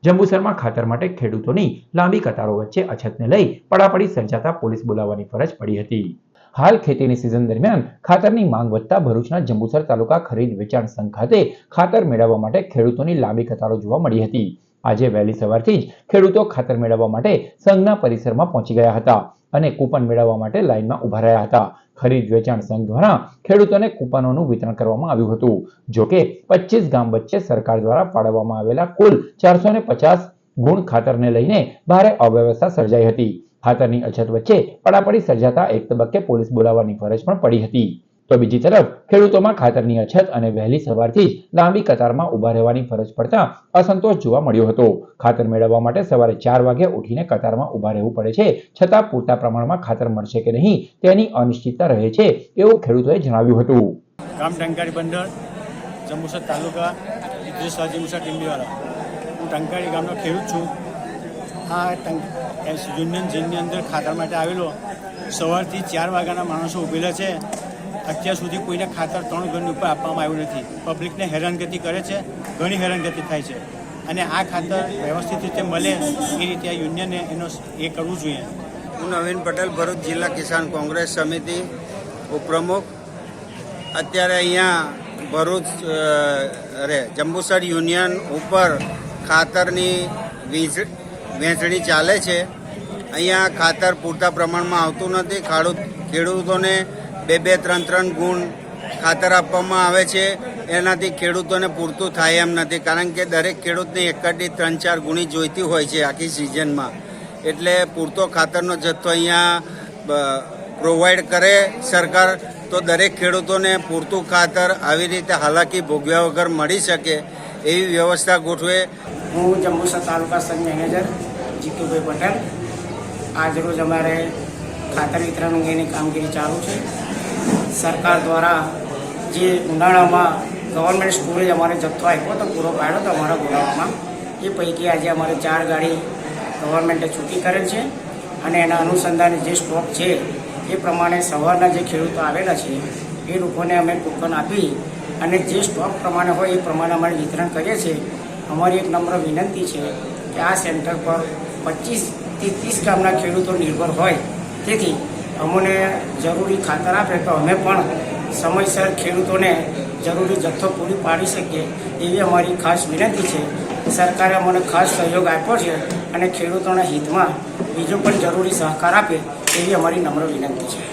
જંબુસરમાં ખાતર માટે ખેડૂતોની લાંબી કતારો વચ્ચે અછતને લઈ પડાપડી સર્જાતા પોલીસ બોલાવવાની ફરજ પડી હતી। હાલ ખેતીની સિઝન દરમિયાન ખાતરની માંગ વધતા ભરૂચના જંબુસર તાલુકા ખરીદ વેચાણ સંઘ ખાતે ખાતર મેળવવા માટે ખેડૂતોની લાંબી કતારો જોવા મળી હતી। આજે વહેલી સવારથી જ ખેડૂતો ખાતર મેળવવા માટે સંઘના પરિસરમાં પહોંચી ગયા હતા અને કૂપન મેળવવા માટે લાઇનમાં ઉભા રહ્યા હતા। ખરીદ વેચાણ સંઘ દ્વારા ખેડૂતોને કૂપનોનું વિતરણ કરવામાં આવ્યું હતું। જો કે 25 ગામ વચ્ચે સરકાર દ્વારા ફાળવવામાં આવેલા કુલ 450 ગુણ ખાતરને લઈને ભારે અવ્યવસ્થા સર્જાઈ હતી। ખાતરની અછત વચ્ચે પડાપડી સર્જાતા એક તબક્કે પોલીસ બોલાવવાની ફરજ પણ પડી હતી। તો બીજી તરફ ખેડૂતોમાં ખાતરની અછત અને વહેલી સવારથી જ લાંબી કતારમાં ઉભા રહેવાની ફરજ પડતા અસંતોષ જોવા મળ્યો હતો। ખાતર મેળવવા માટે સવારે 4 વાગે ઉઠીને કતારમાં ઉભા રહેવું પડે છે, છતાં પૂરતા પ્રમાણમાં ખાતર મળશે કે નહીં તેની અનિશ્ચિતતા રહે છે એવું ખેડૂતોએ જણાવ્યું હતું। ગામ ટંકારી બંદર, જંબુસર તાલુકા, જંબુસર ટીંબીવાળા। હું ટંકારી ગામનો ખેડૂત છું। આ યુનિયન જેલની અંદર ખાતર માટે આવેલો સવારથી 4 વાગ્યાના માણસો ઊભેલા છે। અત્યાર સુધી કોઈને ખાતર 3 ઘરની ઉપર આપવામાં આવ્યું નથી। પબ્લિકને હેરાનગતિ કરે છે, ઘણી હેરાનગતિ થાય છે અને આ ખાતર વ્યવસ્થિત રીતે મળે એ રીતે આ યુનિયને એનો એ કરવું જોઈએ। હું નવીન પટેલ, ભરૂચ જિલ્લા કિસાન કોંગ્રેસ સમિતિ ઉપપ્રમુખ। અત્યારે અહીંયા ભરૂચ જંબુસર યુનિયન ઉપર ખાતરની વહેંચણી ચાલે છે। અહીંયા ખાતર પૂરતા પ્રમાણમાં આવતું નથી। ખેડૂતોને 2-3 ગુણ ખાતર આપવામાં આવે છે, એનાથી ખેડૂતોને પૂરતું થાય એમ નથી, કારણ કે દરેક ખેડૂતને એકડી 3-4 ગુણી જોઈતી હોય છે આખી સિઝનમાં। એટલે પૂરતો ખાતરનો જથ્થો અહીંયા પ્રોવાઈડ કરે સરકાર, તો દરેક ખેડૂતોને પૂરતું ખાતર આવી રીતે હાલાકી ભોગવ્યા વગર મળી શકે એવી વ્યવસ્થા ગોઠવે। હું જંબુસર તાલુકા સંઘ મેનેજર જીતુભાઈ પટેલ। આજરોજ અમારે ખાતર વિતરણ અંગેની કામગીરી ચાલુ છે। સરકાર દ્વારા જે ઉનાળામાં ગવર્મેન્ટ સ્ટોરેજ અમારે જથ્થો આપ્યો તો પૂરો પાડ્યો તો અમારા ગોડાઉનમાં, એ પૈકી આજે અમારે 4 ગાડી ગવર્મેન્ટે છૂટી કરેલ છે અને એના અનુસંધાને જે સ્ટોક છે એ પ્રમાણે સવારના જે ખેડૂતો આવેલા છે એ લોકોને અમે ટોકન આપી અને જે સ્ટોક પ્રમાણે હોય એ પ્રમાણે અમે વિતરણ કરીએ છીએ। અમારી એક નમ્ર વિનંતી છે કે આ સેન્ટર પર 25થી 30 ગામના ખેડૂતો નિર્ભર હોય, તેથી અમને જરૂરી ખાતર આપે તો અમે પણ સમયસર ખેડૂતોને જરૂરી જથ્થો પૂરી પાડી શકીએ એવી અમારી ખાસ વિનંતી છે। સરકારે અમને ખાસ સહયોગ આપ્યો છે અને ખેડૂતોના હિતમાં બીજો પણ જરૂરી સહકાર આપે એવી અમારી નમ્ર વિનંતી છે।